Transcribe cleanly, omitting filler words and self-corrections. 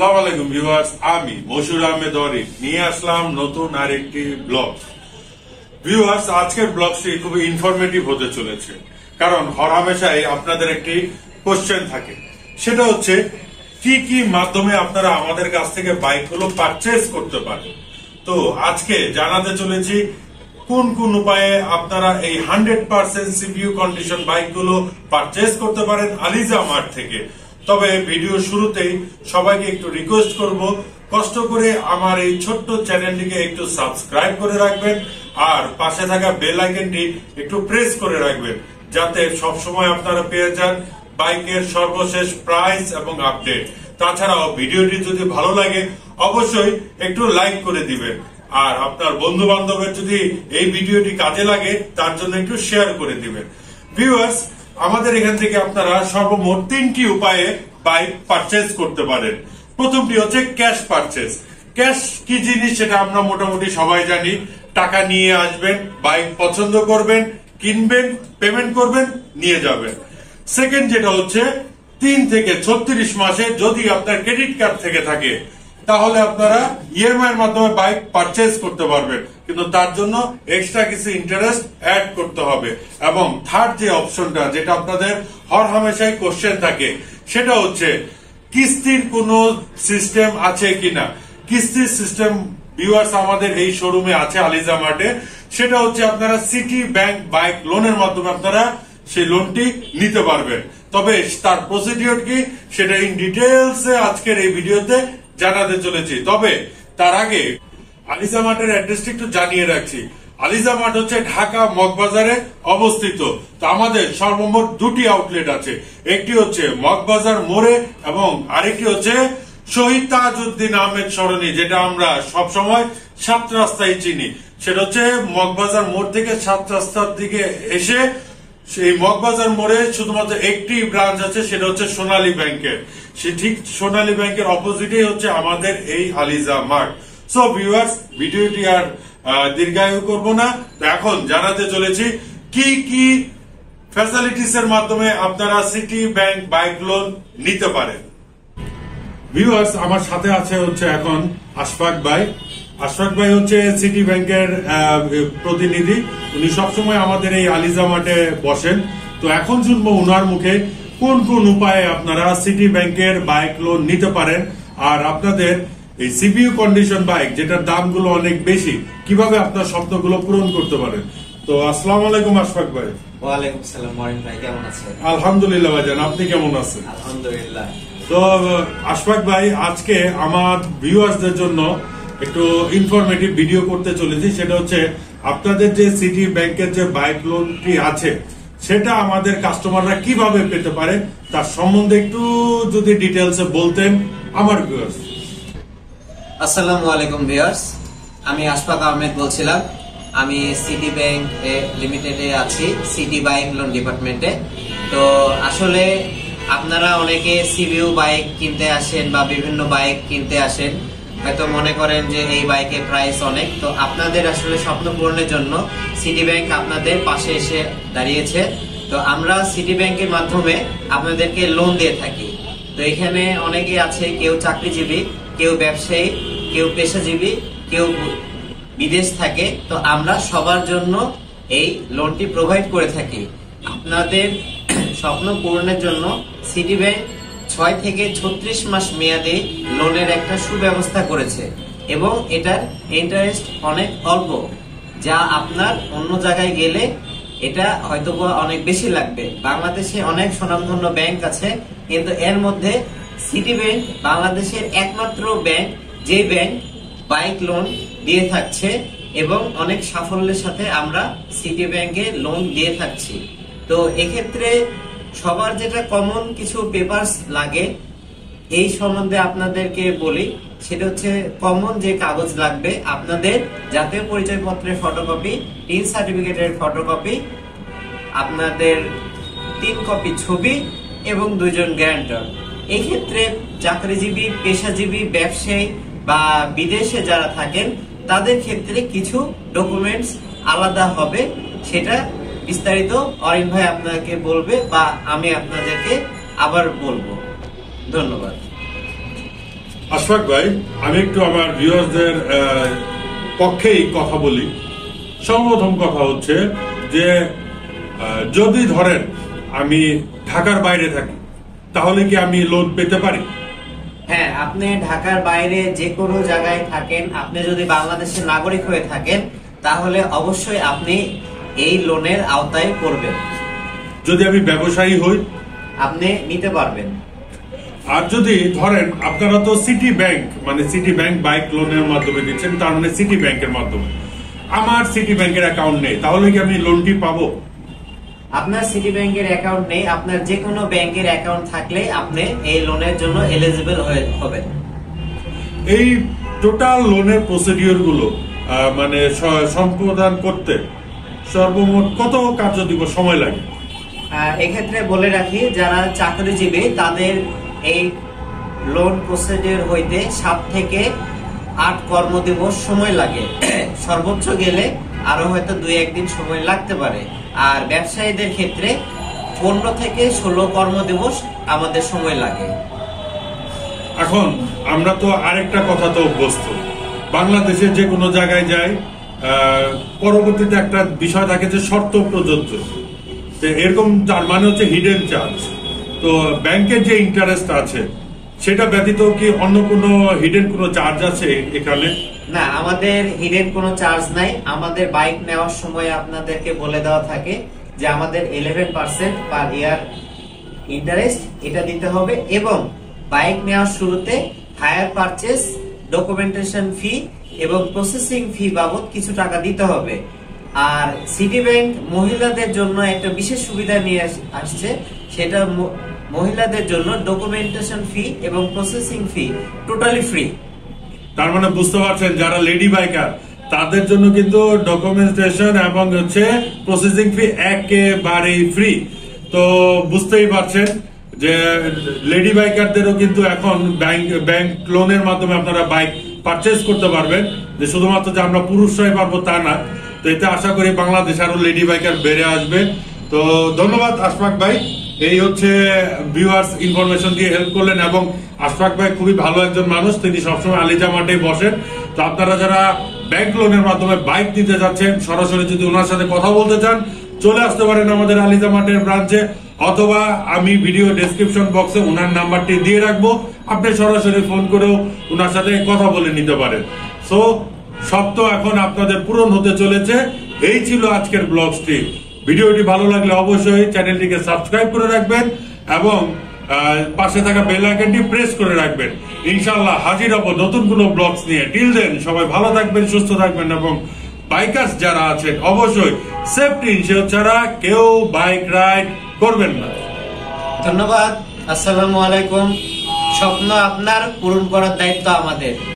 আসসালামু আলাইকুম ভিউয়ার্স, আমি মশুর আহমেদ অরিন নিয়ে আসলাম নতুন আরেকটি ব্লগ। ভিউয়ার্স, আজকের ব্লগটি খুবই ইনফরমেটিভ হতে চলেছে, কারণ হরহামেশাই আপনাদের একটি কোশ্চেন থাকে, সেটা হচ্ছে কি কি মাধ্যমে আপনারা আমাদের কাছ থেকে বাইকগুলো পারচেজ করতে পারেন। তো আজকে জানাতে চলেছি কোন কোন উপায়ে আপনারা এই 100% CBU কন্ডিশন বাইকগুলো পারচেজ করতে পারেন আলিজা মার্ট থেকে। তবে ভিডিও শুরুতেই সবাইকে একটু রিকোয়েস্ট করব, কষ্ট করে আমার এই ছোট্ট চ্যানেলটিকে একটু সাবস্ক্রাইব করে রাখবেন আর পাশে থাকা বেল আইকনটি একটু প্রেস করে রাখবেন, যাতে সবসময় আপনারা পেয়ে যান বাইকের সর্বশেষ প্রাইস এবং আপডেট। তাছাড়াও ভিডিওটি যদি ভালো লাগে অবশ্যই একটু লাইক করে দিবেন, আর আপনার বন্ধু বান্ধবের যদি এই ভিডিওটি কাজে লাগে তার জন্য একটু শেয়ার করে দিবেন। ভিউয়ার্স, আমাদের এখান থেকে আপনারা সর্বমোট 3টি উপায়ে বাইক পারচেজ করতে পারেন। প্রথমটি হচ্ছে ক্যাশ পারচেজ। ক্যাশ কি জিনিস সেটা আমরা মোটামুটি সবাই জানি। টাকা নিয়ে আসবেন, বাইক পছন্দ করবেন, কিনবেন, পেমেন্ট করবেন, নিয়ে যাবেন। সেকেন্ড যেটা হচ্ছে 3 থেকে 36 মাসে যদি আপনার ক্রেডিট কার্ড থেকে থাকে তাহলে আপনারা ইএমআই এর মাধ্যমে বাইক পারচেজ করতে পারবেন, কিন্তু তার জন্য এক্সট্রা কিছু ইন্টারেস্ট অ্যাড করতে হবে। এবং থার্ড যে অপশনটা, যেটা আপনাদের হরহামেশাই কোশ্চেন থাকে, সেটা হচ্ছে কিস্তির কোনো সিস্টেম আছে কিনা। কিস্তির সিস্টেম ভিউয়ার্স আমাদের এই শোরুমে আছে আলিজা মার্টে। সেটা হচ্ছে আপনারা সিটি ব্যাংক বাইক লোনের মাধ্যমে আপনারা সেই লোনটি নিতে পারবেন। তবে তার প্রসিডিওর কি সেটা ইন ডিটেলস আজকের এই ভিডিওতে জানাতে চলেছি। তবে তার আগে আলিজা মার্টের অ্যাড্রেসটি একটু জানিয়ে রাখছি। আলিজা মার্ট হচ্ছে ঢাকা মগবাজারে অবস্থিত। তো আমাদের সর্বমোট 2টি আউটলেট আছে, একটি হচ্ছে মগবাজার মোড়ে এবং আরেকটি হচ্ছে শহীদ তাজুদ্দিন আহমেদ সরণি, যেটা আমরা সবসময় 7 রাস্তায় চিনি। সেটা হচ্ছে মগবাজার মোড় থেকে 7 রাস্তার দিকে এসে সেই মগবাজার মোড়ে শুধুমাত্র একটি ব্রাঞ্চ আছে, সেটা হচ্ছে সোনালী ব্যাংকের। সে ঠিক সোনালী ব্যাংকের অপোজিটে হচ্ছে আমাদের এই আলিজা মার্ট। সো ভিউয়ার্স, ভিডিওটি আর দীর্ঘায়ু করব না, তো এখন জানাতে চলেছি কি কি ফ্যাসিলিটিস এর মাধ্যমে আপনারা সিটি ব্যাংক বাইক লোন নিতে পারেন। ভিউয়ার্স, আমার সাথে আছে হচ্ছে এখন আশফাক ভাই। আশফাক ভাই হচ্ছে সিটি ব্যাংকের প্রতিনিধি। উনি সবসময় আমাদের এই আলিজা মার্টে বসেন। তো এখন শুনবো উনার মুখে কোন কোন উপায়ে আপনারা সিটি ব্যাংকের বাইক লোন নিতে পারেন, আর আপনাদের এই সিবিইউ কন্ডিশন বাইক যেটার দামগুলো অনেক বেশি, কিভাবে আপনার স্বপ্নগুলো পূরণ করতে পারেন। তো আসসালামু আলাইকুম আশফাক ভাই। ওয়ালাইকুম আসসালাম মরিন ভাই, কেমন আছেন? আলহামদুলিল্লাহ ভাইজান, আপনি কেমন আছেন? আলহামদুলিল্লাহ। তো আশফাক ভাই, আজকে আমার ভিউয়ার্সদের জন্য একটু ইনফরমেটিভ ভিডিও করতে চলেছি। সেটা হচ্ছে আপনাদের যে সিটি ব্যাংকের যে বাইক লোনটি আছে সেটা আমাদের কাস্টমাররা কিভাবে পেতে পারে তার সম্বন্ধে একটু যদি ডিটেলসে বলতেন আমার ভিউয়ার্স। আসসালামু আলাইকুম ভিউয়ার্স, আমি আশফাক আহমেদ বলছিলাম। আমি সিটি ব্যাংক লিমিটেডে আছি, সিটি বাইক লোন ডিপার্টমেন্টে। তো আসলে আপনারা অনেকে সিবিইউ বাইক কিনতে আসেন বা বিভিন্ন বাইক কিনতে আসেন, হয়তো মনে করেন যে এই বাইকের প্রাইস অনেক। তো আপনাদের আসলে স্বপ্ন পূরণের জন্য সিটি ব্যাংক আপনাদের পাশে এসে দাঁড়িয়েছে। তো আমরা সিটি ব্যাংকের মাধ্যমে আপনাদেরকে লোন দিয়ে থাকি। তো এখানে অনেকে আছে, কেউ চাকরিজীবী, কেউ ব্যবসায়ী, কেউ পেশাজীবী, কেউ বিদেশ থাকে। তো আমরা সবার জন্য এই লোনটি প্রোভাইড করে থাকি। আপনাদের স্বপ্ন পূরণের জন্য সিটি ব্যাংক 6 থেকে 36 মাস মেয়াদে লোনের একটা সুব্যবস্থা করেছে, এবং এটার ইন্টারেস্ট অনেক অল্প, যা আপনার অন্য জায়গায় গেলে এটা হয়তো অনেক বেশি লাগবে। বাংলাদেশে অনেক স্বনামধন্য ব্যাংক আছে, কিন্তু এর মধ্যে সিটি ব্যাংক বাংলাদেশের একমাত্র ব্যাংক যে ব্যাংক বাইক লোন দিয়ে থাকছে, এবং অনেক সাফল্যের সাথে আমরা সিটি ব্যাংকে লোন দিয়ে থাকছি। তো এক্ষেত্রে সবার যেটা কমন কিছু পেপারস লাগে এই সম্বন্ধে আপনাদেরকে বলি। সেটা হচ্ছে কমন যে কাগজ লাগবে, আপনাদের জাতীয় পরিচয়পত্রের ফটোকপি, টিন সার্টিফিকেটের ফটোকপি, আপনাদের 3 কপি ছবি এবং 2 জন গ্যারান্টর। এই ক্ষেত্রে চাকরিজীবী, পেশাজীবী, ব্যবসায়ী বা বিদেশে যারা থাকেন তাদের ক্ষেত্রে কিছু ডকুমেন্টস আলাদা হবে। সেটা বিস্তারিত অরিন ভাই আপনাকে বলবে বা আমি আপনাদেরকে আবার বলবো। ধন্যবাদ। আশফাক ভাই, আমি একটু আমার ভিউয়ারদের পক্ষেই কথা বলি। সর্বপ্রথম কথা হচ্ছে যে যদি ধরেন আমি ঢাকার বাইরে থাকি, তাহলে কি আমি লোন পেতে পারি? হ্যাঁ, আপনি ঢাকার বাইরে যে কোনো জায়গায় থাকেন, আপনি যদি বাংলাদেশের নাগরিক হয়ে থাকেন, তাহলে অবশ্যই আপনি এই লোনের আওতায় পড়বেন। যদি আমি ব্যবসায়ী হই, আপনি নিতে পারবেন। আর যদি ধরেন আপনারা তো সিটি ব্যাংক বাইক লোনের মাধ্যমে দিচ্ছেন, তার মানে সিটি ব্যাংকের মাধ্যমে, আমার সিটি ব্যাংকের অ্যাকাউন্ট নেই, তাহলে কি আমি লোনটি পাবো? আপনার সিটি ব্যাংকের অ্যাকাউন্ট নেই, আপনার যে কোনো ব্যাংকের অ্যাকাউন্ট থাকলে আপনি এই লোনের জন্য এলিজিবল হবেন। এই টোটাল লোনের প্রসিডিওর গুলো মানে সম্পাদন করতে সর্বমোট কত কার্যদিবস সময় লাগে? এক্ষেত্রে বলে রাখি, যারা চাকরিজীবী তাদের এই লোন প্রসিডিওর হইতে 7 থেকে 8 কর্মদিবস সময় লাগে। সর্বোচ্চ গেলে আরো হয়তো 2-1 দিন সময় লাগতে পারে। আর ব্যবসায়ীদের ক্ষেত্রে 15 থেকে 16 কর্মদিবস আমাদের সময় লাগে। এখন আমরা তো আরেকটা কথা তো অভ্যস্ত, বাংলাদেশের যে কোনো জায়গায় যাই, পরবর্তীতে একটা বিষয় থাকে যে শর্ত প্রযোজ্য, এরকম তার মানে হচ্ছে হিডেন চার্জ। তো ব্যাংকের যে ইন্টারেস্ট আছে সেটা ব্যতীত কি অন্য কোনো হিডেন কোনো চার্জ আছে এখানে? না, আমাদের হিডেন কোনো চার্জ নাই। আমাদের বাইক নেওয়ার সময় আপনাদেরকে বলে দেওয়া থাকে যে আমাদের 11% পার ইয়ার ইন্টারেস্ট এটা দিতে হবে, এবং বাইক নেওয়ার শুরুতে হায়ার পারচেজ, ডকুমেন্টেশন ফি এবং প্রসেসিং ফি বাবদ কিছু টাকা দিতে হবে। আর সিটি ব্যাংক মহিলাদের জন্য একটা বিশেষ সুবিধা নিয়ে আসছে, সেটা মহিলাদের জন্য ডকুমেন্টেশন ফি এবং প্রসেসিং ফি টোটালি ফ্রি। তার মানে বুঝতে পারছেন, যারা লেডি বাইকার তাদের জন্য কিন্তু ডকুমেন্টেশন এবং হচ্ছে প্রসেসিং ফি একেবারেই ফ্রি। তো বুঝতেই পারছেন যে লেডি বাইকারদেরও কিন্তু এখন ব্যাংক লোনের মাধ্যমে আপনারা বাইক পারচেজ করতে পারবেন। যে শুধুমাত্র যে আমরা পুরুষরাই পারবো তা না। তো এতে আশা করি বাংলাদেশ আরো লেডি বাইকার বেড়ে আসবে। তো ধন্যবাদ আশফাক ভাই, এই হচ্ছে ভিউয়ার্স ইনফরমেশন দিয়ে হেল্প করলেন। এবং আশফাক ভাই খুবই ভালো একজন মানুষ, তিনি সবসময় আলিজা মার্টেই বসেন। তো আপনারা যারা ব্যাংক লোনের মাধ্যমে বাইক নিতে যাচ্ছেন, সরাসরি যদি ওনার সাথে কথা বলতে চান, চলে আসতে পারেন আমাদের আলিজা মার্টের ব্রাঞ্চে, অথবা আমি ভিডিও ডেসক্রিপশন বক্সে ওনার নাম্বারটি দিয়ে রাখবো, আপনি সরাসরি ফোন করেও ওনার সাথে কথা বলে নিতে পারেন। সো সব তো এখন আপনাদের পূরণ হতে চলেছে। এই ছিল আজকের ব্লগটি। ভিডিওটি ভালো লাগলে অবশ্যই চ্যানেলটিকে সাবস্ক্রাইব করে রাখবেন এবং পাশে থাকা বেল আইকনটি প্রেস করে রাখবেন। ইনশাআল্লাহ হাজির হব নতুন কোনো ব্লগস নিয়ে। টিল দেন সবাই ভালো থাকবেন, সুস্থ থাকবেন এবং বাইকার্স যারা আছেন অবশ্যই সেফটি ইনশিওর ছাড়া কেউ বাইক রাইড করবেন না। ধন্যবাদ। আসসালামু আলাইকুম। স্বপ্ন আপনার, পূরণ করার দায়িত্ব আমাদের।